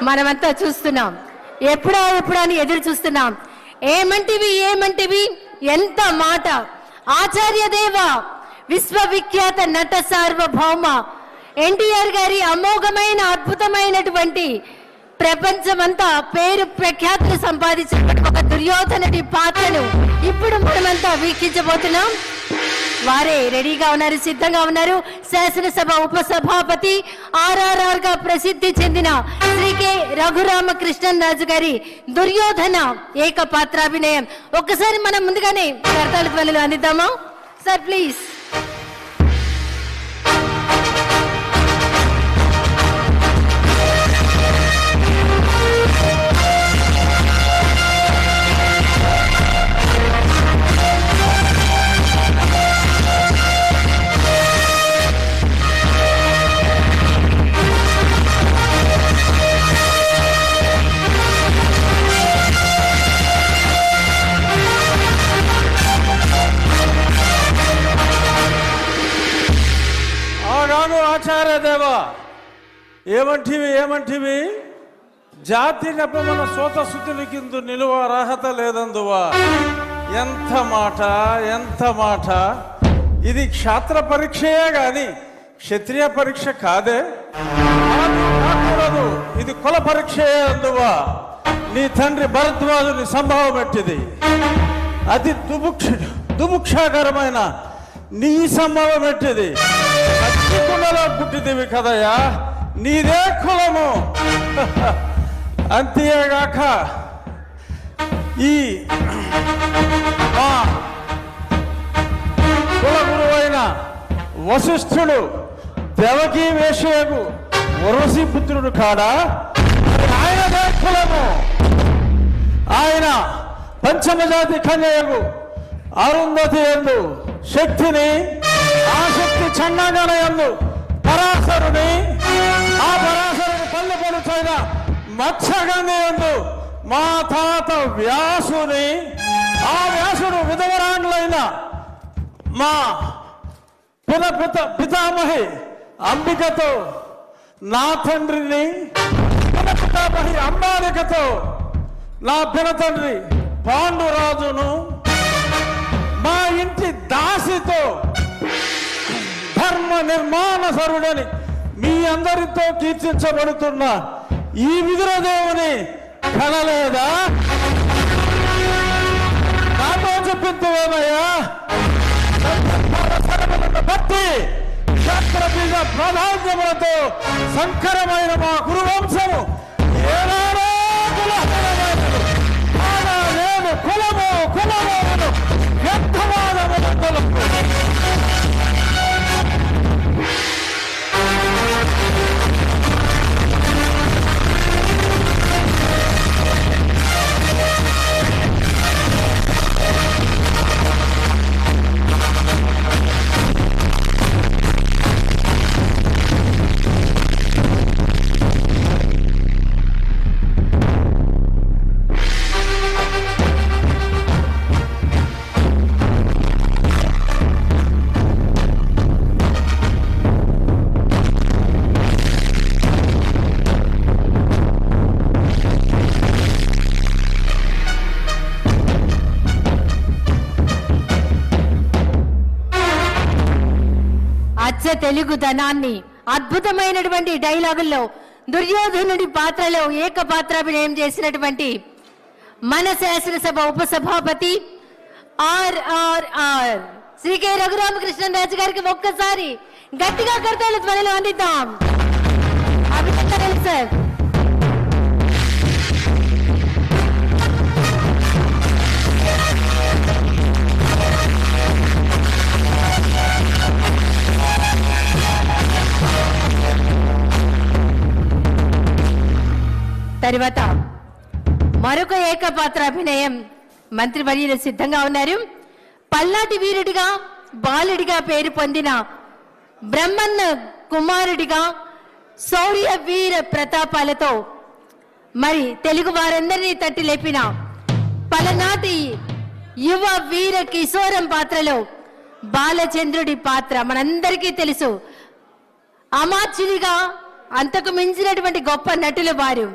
మనమంతా చూస్తున్నాం. ఎప్పుడా అని ఎదురు చూస్తున్నాం. ఏమంటివి ఎంత మాట. ఆచార్య దేవ విశ్వవిఖ్యాత నట సార్వభౌమ ఎన్టీఆర్ గారి అమోఘమైన అద్భుతమైనటువంటి ప్రపంచమంతా పేరు ప్రఖ్యాతులు సంపాదించిన ఒక దుర్యోధనుడి పాత్రను ఇప్పుడు మనమంతా వీక్షించబోతున్నాం. వారే రెడీగా ఉన్నారు, సిద్ధంగా ఉన్నారు. శాసనసభ ఉపసభాపతి RRR గా ప్రసిద్ధి చెందిన శ్రీ కె రఘురామకృష్ణరాజు గారి దుర్యోధన ఏకపాత్రాభినయం. ఒక్కసారి మనం ముందుగానే కర్తాళ ధ్వనులు అందిద్దామా సార్, ప్లీజ్. ఆచార్య దేవ ఏమంటివి జాతి నెపమన సోత శుద్ధుల కింద నిలువ అర్హత లేదందువా. ఎంత మాట. ఇది క్షాత్ర పరీక్షయే గాని క్షత్రియ పరీక్ష కాదే. ఇది కుల పరీక్షయే అందువా. నీ తండ్రి భరద్వాజుని సంభవం ఎట్టిది. అతి దుముక్షాకరమైన నీ సంభవం ఎట్టిది. కులలో పుట్టిదివి కదయ్యా, నీదే కులము. అంతేగాక ఈ మా కుల గురువైన వశిష్ఠుడు దేవకీ వేషయకు వరసి పుత్రుడు కాడా, ఆయనదే కులము. ఆయన పంచమజాతి కన్యకు అరుంధతి యందు శక్తిని, ఆ శక్తి చండాగణ యందు పరాశరుని, ఆ పరాశరుని పల్లె పడుచైన మత్స్యగంధి యందు మా తాత వ్యాసుని, ఆ వ్యాసుడు విధవరాండ్లైన మా పితామహి అంబికతో, నా తండ్రిని పితామహి అంబాలికతో, నా పినతండ్రి పాండురాజును, మా ఇంటి దాసితో ధర్మ నిర్మాణ సరుడని మీ అందరితో కీర్తించబడుతున్న ఈ విదురదేవుని కనలేదా? నాతో చెప్పిందేమయ్యా. భక్తి శాస్త్రబీజ ప్రాధాన్యములతో సంకరమైన మా గురువంశము ఏనాడో కులహీనమైనది. నేను కులము వ్యర్థవాదములకు తెలుగుదనాన్ని అద్భుతమైనటువంటి డైలాగుల్లో దుర్యోధనుడి పాత్రలో ఏకపాత్రాభినయం చేసినటువంటి మన శాసనసభ ఉపసభాపతి RRR శ్రీ కె రఘురామకృష్ణరాజు గారికి ఒక్కసారి గట్టిగా కర్తాళ ధ్వనులు అందిద్దాం. అభినందనలు సార్. తరువాత మరొక ఏకపాత్రాభినయం మంత్రివర్యులు సిద్ధంగా ఉన్నారు. పల్నాటి వీరుడిగా బాలుడిగా పేరు పొందిన బ్రహ్మన్న కుమారుడిగా శౌర్య వీర ప్రతాపాలతో మరి తెలుగు వారందరినీ తట్టి లేపిన పలనాటి యువ వీర కిశోరం పాత్రలో బాలచంద్రుడి పాత్ర మనందరికీ తెలుసు. అమాత్యునిగా అంతకు మించినటువంటి గొప్ప నటులు వారు.